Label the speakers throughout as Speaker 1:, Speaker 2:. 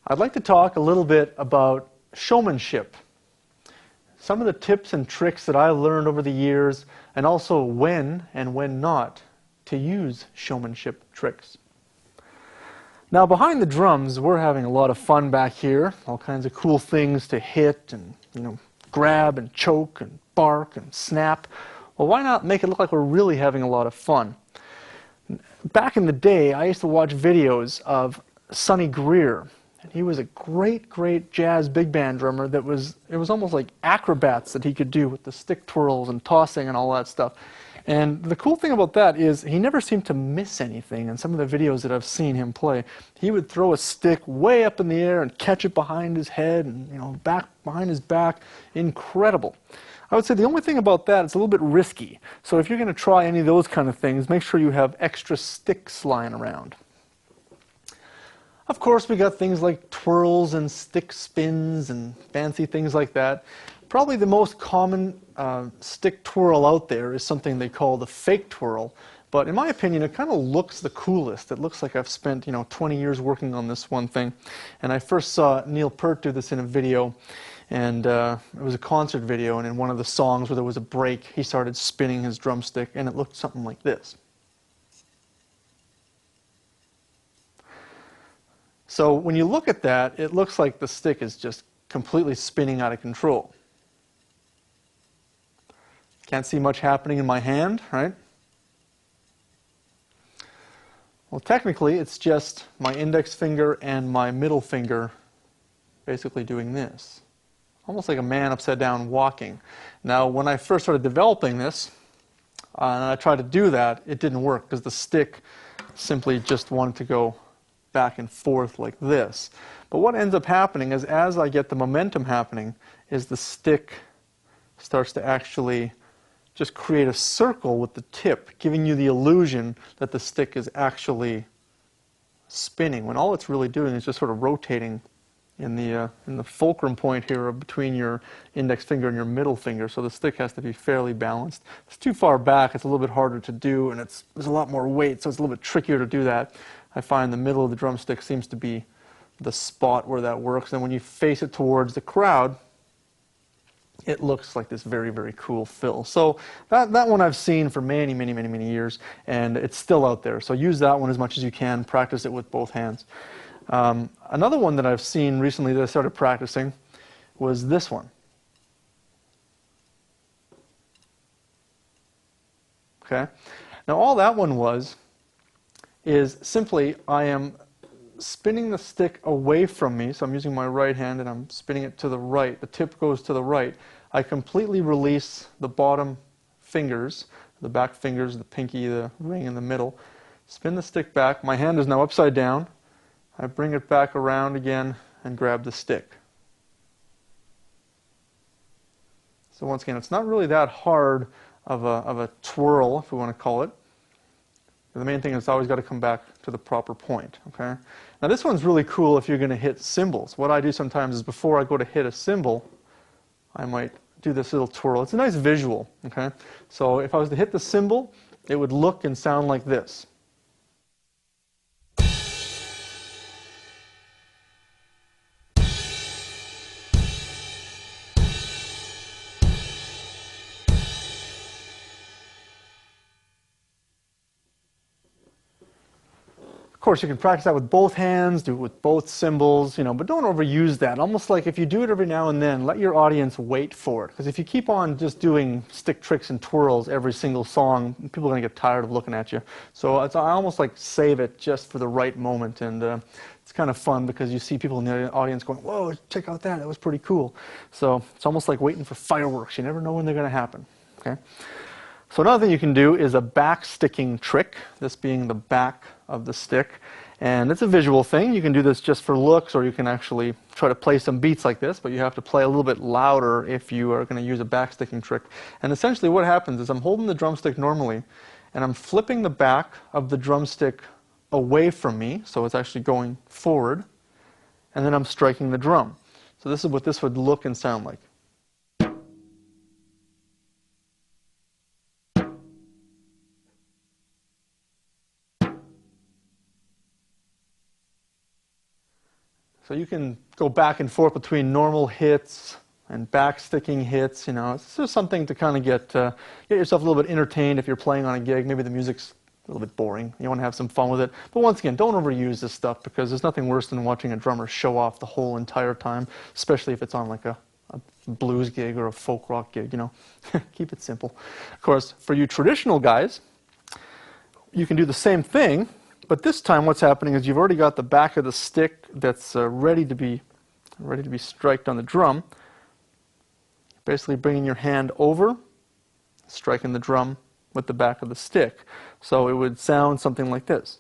Speaker 1: I'd like to talk a little bit about showmanship. Some of the tips and tricks that I learned over the years, and also when and when not to use showmanship tricks. Now behind the drums, we're having a lot of fun back here. All kinds of cool things to hit and, grab and choke and bark and snap. Well, why not make it look like we're really having a lot of fun? Back in the day, I used to watch videos of Sonny Greer. And he was a great, great jazz big band drummer it was almost like acrobats that he could do with the stick twirls and tossing and all that stuff. And the cool thing about that is he never seemed to miss anything in some of the videos that I've seen him play. He would throw a stick way up in the air and catch it behind his head and back behind his back. Incredible. I would say the only thing about that, it's a little bit risky. So if you're going to try any of those kind of things, make sure you have extra sticks lying around. Of course, we got things like twirls and stick spins and fancy things like that. Probably the most common stick twirl out there is something they call the fake twirl. But in my opinion, it kind of looks the coolest. It looks like I've spent 20 years working on this one thing. And I first saw Neil Peart do this in a video. And it was a concert video. And in one of the songs where there was a break, he started spinning his drumstick. And it looked something like this. So when you look at that, it looks like the stick is just completely spinning out of control. Can't see much happening in my hand, right? Well, technically, it's just my index finger and my middle finger basically doing this. Almost like a man upside down walking. Now, when I first started developing this, and I tried to do that, it didn't work because the stick simply just wanted to go back and forth like this. But what ends up happening is as I get the momentum happening is the stick starts to actually just create a circle with the tip, giving you the illusion that the stick is actually spinning, when all it's really doing is just sort of rotating in the fulcrum point here between your index finger and your middle finger, so the stick has to be fairly balanced. If it's too far back, it's a little bit harder to do, and there's a lot more weight, so it's a little bit trickier to do that. I find the middle of the drumstick seems to be the spot where that works, and when you face it towards the crowd, it looks like this very, very cool fill. So that one I've seen for many, many, many, many years, and it's still out there. So use that one as much as you can. Practice it with both hands. Another one that I've seen recently that I started practicing was this one. Okay. Now all that one is simply I am spinning the stick away from me, so I'm using my right hand and I'm spinning it to the right. The tip goes to the right. I completely release the bottom fingers, the back fingers, the pinky, the ring in the middle. Spin the stick back. My hand is now upside down. I bring it back around again and grab the stick. So once again, it's not really that hard of a twirl, if we want to call it. The main thing is it's always got to come back to the proper point. Okay. Now this one's really cool if you're going to hit cymbals. What I do sometimes is before I go to hit a cymbal, I might do this little twirl. It's a nice visual. Okay. So if I was to hit the cymbal, it would look and sound like this. Of course, you can practice that with both hands, do it with both cymbals, but don't overuse that. Almost like if you do it every now and then, let your audience wait for it. Because if you keep on just doing stick tricks and twirls every single song, people are going to get tired of looking at you. So I almost like save it just for the right moment. And it's kind of fun because you see people in the audience going, whoa, check out that was pretty cool. So it's almost like waiting for fireworks. You never know when they're going to happen. Okay. So another thing you can do is a back sticking trick, this being the back of the stick. And it's a visual thing. You can do this just for looks, or you can actually try to play some beats like this, but you have to play a little bit louder if you are going to use a back sticking trick. And essentially what happens is I'm holding the drumstick normally, and I'm flipping the back of the drumstick away from me, so it's actually going forward, and then I'm striking the drum. So this is what this would look and sound like. So you can go back and forth between normal hits and back-sticking hits. It's just something to kind of get yourself a little bit entertained if you're playing on a gig. Maybe the music's a little bit boring. You want to have some fun with it. But once again, don't overuse this stuff, because there's nothing worse than watching a drummer show off the whole entire time, especially if it's on like a blues gig or a folk rock gig. Keep it simple. Of course, for you traditional guys, you can do the same thing, but this time what's happening is you've already got the back of the stick that's ready to be striked on the drum. Basically bringing your hand over, striking the drum with the back of the stick. So it would sound something like this.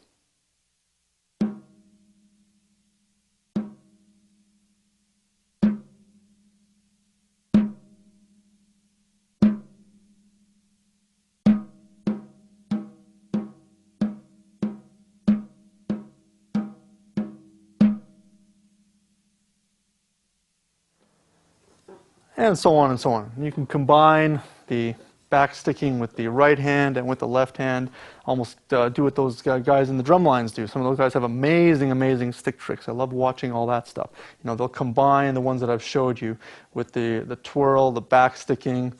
Speaker 1: And so on and so on. You can combine the back sticking with the right hand and with the left hand, almost do what those guys in the drum lines do. Some of those guys have amazing, amazing stick tricks. I love watching all that stuff. They'll combine the ones that I've showed you with the twirl, the back sticking.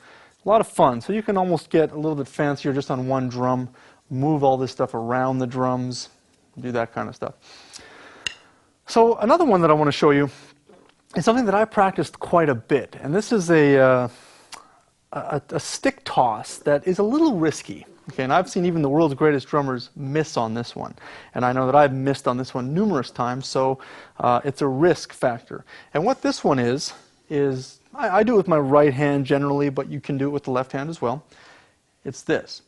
Speaker 1: A lot of fun. So you can almost get a little bit fancier just on one drum, move all this stuff around the drums, do that kind of stuff. So another one that I want to show you is something that I practiced quite a bit, and this is a stick toss that is a little risky. Okay, and I've seen even the world's greatest drummers miss on this one, and I know that I've missed on this one numerous times. So it's a risk factor. And what this one is I do it with my right hand generally, but you can do it with the left hand as well. It's this.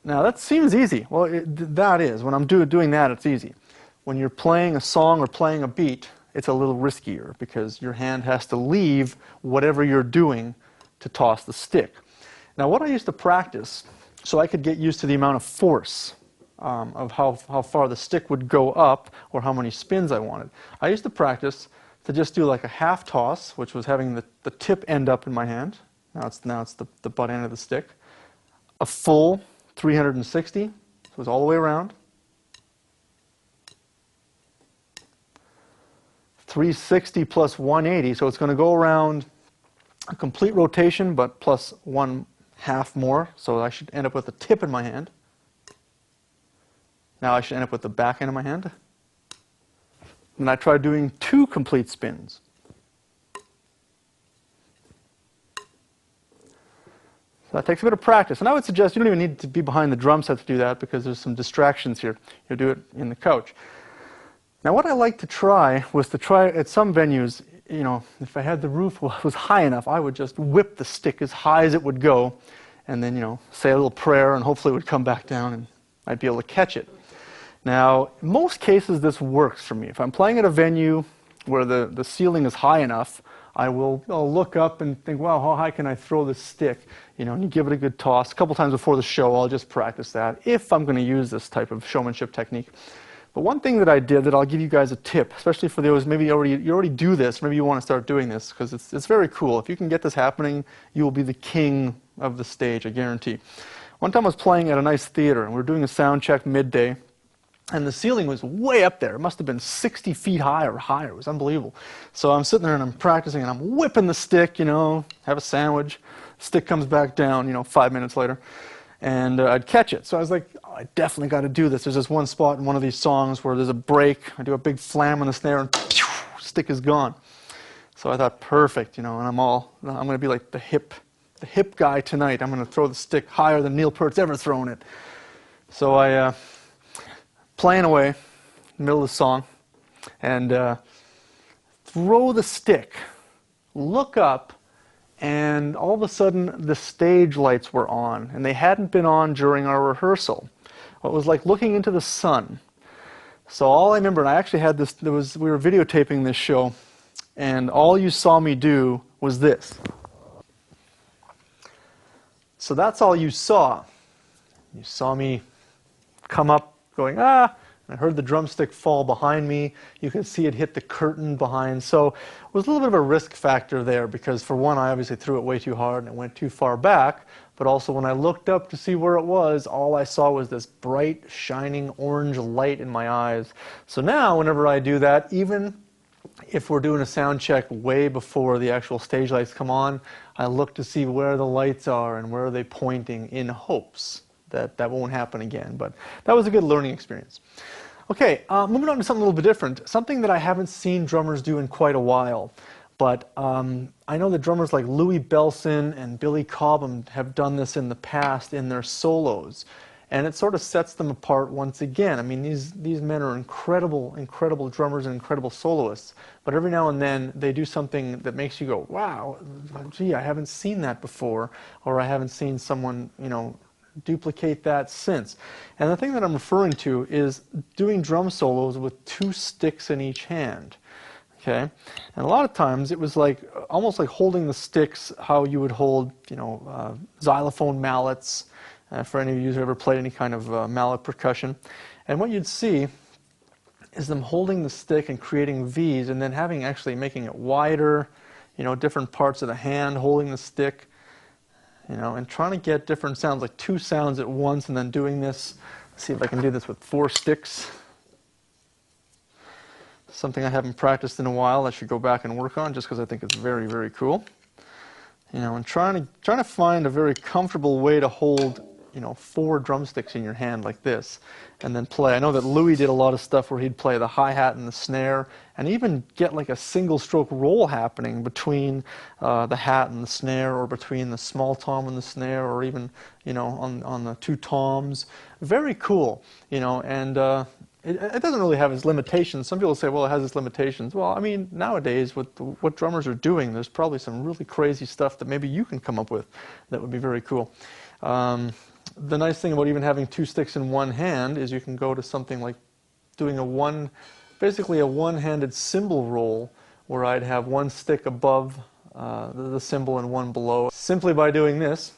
Speaker 1: Now that seems easy. Well, that is. When I'm doing that, it's easy. When you're playing a song or playing a beat, it's a little riskier, because your hand has to leave whatever you're doing to toss the stick. Now what I used to practice, so I could get used to the amount of force of how far the stick would go up or how many spins I wanted, I used to practice to just do like a half toss, which was having the tip end up in my hand. Now it's the butt end of the stick. A full 360, so it was all the way around. 360 plus 180, so it's going to go around a complete rotation, but plus 1/2 more, so I should end up with the tip in my hand. Now I should end up with the back end of my hand. And I tried doing 2 complete spins. That takes a bit of practice, and I would suggest you don't even need to be behind the drum set to do that, because there's some distractions here. You'll do it in the couch. Now what I like to try was to try at some venues, if I had the roof was high enough, I would just whip the stick as high as it would go, and then say a little prayer, and hopefully it would come back down and I'd be able to catch it. Now in most cases this works for me. If I'm playing at a venue where the ceiling is high enough, I'll look up and think, wow, how high can I throw this stick? And you give it a good toss. A couple times before the show, I'll just practice that if I'm going to use this type of showmanship technique. But one thing that I did that I'll give you guys a tip, especially for those, maybe you already do this, maybe you want to start doing this, because it's very cool. If you can get this happening, you will be the king of the stage, I guarantee. One time I was playing at a nice theater, and we were doing a sound check midday, and the ceiling was way up there. It must have been 60 feet high or higher. It was unbelievable. So I'm sitting there and I'm practicing and I'm whipping the stick, have a sandwich. Stick comes back down, 5 minutes later. And I'd catch it. So I was like, oh, I definitely got to do this. There's this one spot in one of these songs where there's a break. I do a big slam on the snare and stick is gone. So I thought, perfect, and I'm going to be like the hip guy tonight. I'm going to throw the stick higher than Neil Peart's ever thrown it. So I playing away in the middle of the song, and throw the stick, look up, and all of a sudden the stage lights were on, and they hadn't been on during our rehearsal. It was like looking into the sun. So all I remember, and I actually had this, we were videotaping this show, and all you saw me do was this. So that's all you saw. You saw me come up going, I heard the drumstick fall behind me. You could see it hit the curtain behind. So it was a little bit of a risk factor there because, for one, I obviously threw it way too hard and it went too far back. But also when I looked up to see where it was, all I saw was this bright, shining orange light in my eyes. So now whenever I do that, even if we're doing a sound check way before the actual stage lights come on, I look to see where the lights are and where are they pointing, in hopes that that won't happen again. But that was a good learning experience. Okay, moving on to something a little bit different, something that I haven't seen drummers do in quite a while. But I know that drummers like Louis Bellson and Billy Cobham have done this in the past in their solos. And it sort of sets them apart once again. I mean, these men are incredible, incredible drummers and incredible soloists. But every now and then they do something that makes you go, wow, gee, I haven't seen that before. Or I haven't seen someone, you know, duplicate that since. And the thing that I'm referring to is doing drum solos with 2 sticks in each hand. Okay, and a lot of times it was like almost like holding the sticks how you would hold, you know, xylophone mallets. For any of you who ever played any kind of mallet percussion, and what you'd see is them holding the stick and creating V's, and then actually making it wider, you know, different parts of the hand holding the stick, you know, and trying to get different sounds, like 2 sounds at once, and then doing this. Let's see if I can do this with 4 sticks. Something I haven't practiced in a while. I should go back and work on, just because I think it's very, very cool. You know, and trying to find a very comfortable way to hold, you know, 4 drumsticks in your hand like this, and then play. I know that Louis did a lot of stuff where he'd play the hi-hat and the snare, and even get like a single stroke roll happening between the hat and the snare, or between the small tom and the snare, or even, you know, on the 2 toms. Very cool, you know, and it doesn't really have its limitations. Some people say, well, it has its limitations. Well, I mean, nowadays, with what drummers are doing, there's probably some really crazy stuff that maybe you can come up with that would be very cool. The nice thing about even having 2 sticks in one hand is you can go to something like doing basically a one-handed cymbal roll, where I'd have 1 stick above the cymbal and 1 below. Simply by doing this,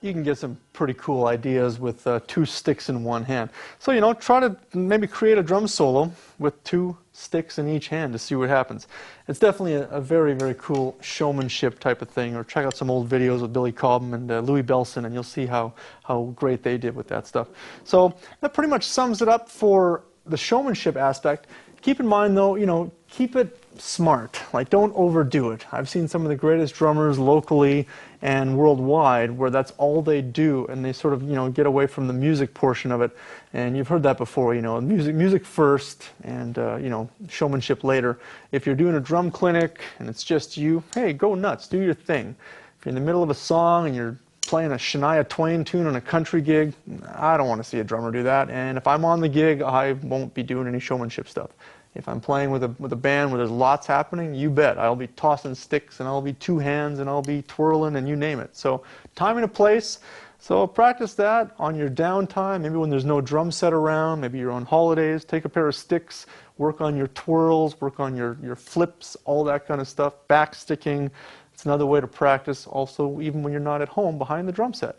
Speaker 1: you can get some pretty cool ideas with 2 sticks in one hand. So, you know, try to maybe create a drum solo with 2 sticks in each hand to see what happens. It's definitely a very, very cool showmanship type of thing. Or check out some old videos with Billy Cobham and Louis Bellson, and you'll see how great they did with that stuff. So that pretty much sums it up for the showmanship aspect. Keep in mind, though, you know, keep it smart. Like, don't overdo it. I've seen some of the greatest drummers locally and worldwide where that's all they do, and they sort of, you know, get away from the music portion of it. And you've heard that before, you know, music first, and you know, showmanship later. If you're doing a drum clinic and it's just you, hey, go nuts, do your thing. If you're in the middle of a song and you're playing a Shania Twain tune on a country gig, I don't want to see a drummer do that. And if I'm on the gig, I won't be doing any showmanship stuff. If I'm playing with a band where there's lots happening, you bet I'll be tossing sticks, and I'll be 2 hands, and I'll be twirling, and you name it. So time and a place. So practice that on your downtime, maybe when there's no drum set around, maybe you're on holidays. Take a pair of sticks, work on your twirls, work on your flips, all that kind of stuff. Back sticking. It's another way to practice also, even when you're not at home behind the drum set.